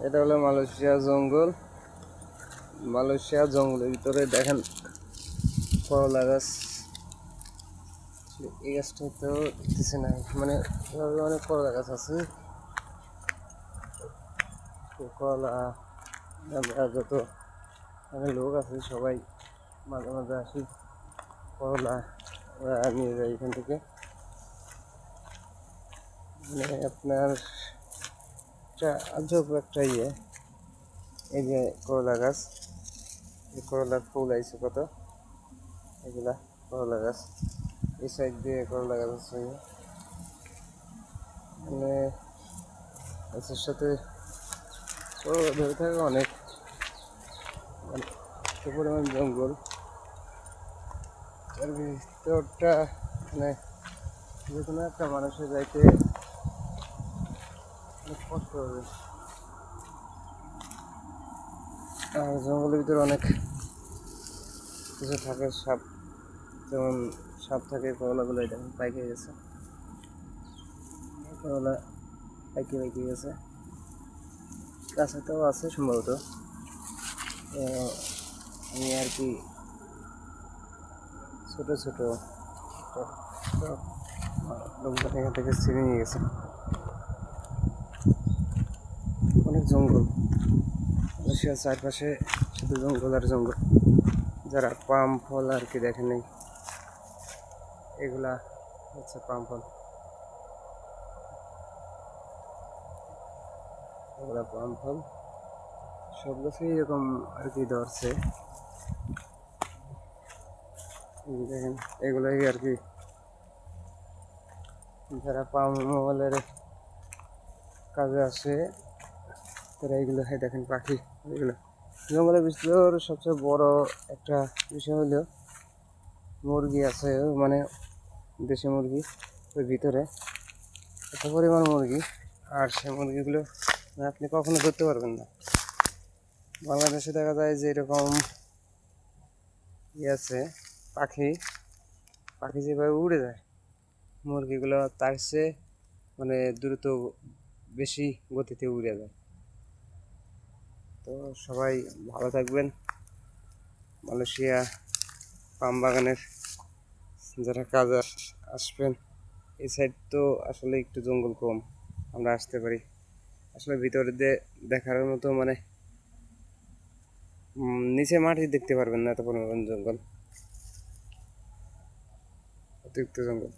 এটা হলো মালয়েশিয়া জঙ্গল। মালয়েশিয়া জঙ্গলের ভিতরে দেখেন করলা গাছ। এই গাছটা তো দেখতেছে না, মানে অনেক করলা গাছ আছে। করলা আমরা যত লোক আছে সবাই মাঝে মাঝে আসি, করলা নিয়ে যাই এখান থেকে। মানে আপনার আজব একটা এই যে করলা গাছ, এই করলার ফুল আইছে কত, এগুলা করলা গাছ। এই সাইড দিয়ে করলা গাছ আছে, মানে গাছের সাথে ধরে থাকে অনেক, মানে পরিমাণ জঙ্গল। এর ভিতরটা মানে যে কোনো একটা মানুষের যাইতে অনেক কষ্ট হবে। আর জঙ্গলের ভিতরে অনেক কিছু থাকে, সাপ, যেমন সাপ থাকে। করলাগুলো এটা পাইকে গেছে, করলা পাইকে গেছে। কাঁচাটাও আছে সম্ভবত। আমি আর কি ছোট ছোট লোকজন এখান থেকে ছিঁড়ে নিয়ে গেছে। অনেক জঙ্গল, মালয়েশিয়ার চারপাশে শুধু জঙ্গল আর জঙ্গল। যারা পাম ফল আর কি দেখেন নাই, এগুলা হচ্ছে পাম ফল। এগুলা পাম ফল, সব গাছেই এরকম আর কি ধরছে। দেখেন এগুলাই আর কি যারা পাম ফলের কাজে আসে তারা এগুলো খায়। দেখেন পাখি, এগুলো জঙ্গলের ভিতর সবচেয়ে বড় একটা বিষয় হলো মুরগি আছে, মানে দেশি মুরগি। ওই ভিতরে এত পরিমাণ মুরগি, আর সেই মুরগিগুলো আপনি কখনো ধরতে পারবেন না। বাংলাদেশে দেখা যায় যে এরকম আছে পাখি, পাখি যেভাবে উড়ে যায়, মুরগিগুলো তার চেয়ে মানে দ্রুত বেশি গতিতে উড়ে যায়। তো সবাই ভালো থাকবেন। মালয়েশিয়া পাম বাগানের যারা কাজ আসবেন, এই সাইড তো আসলে একটু জঙ্গল কম, আমরা আসতে পারি। আসলে ভিতরে দিয়ে দেখার মতো, মানে নিচে মাটি দেখতে পারবেন না, এত পরিমাণ জঙ্গল, অতিরিক্ত জঙ্গল।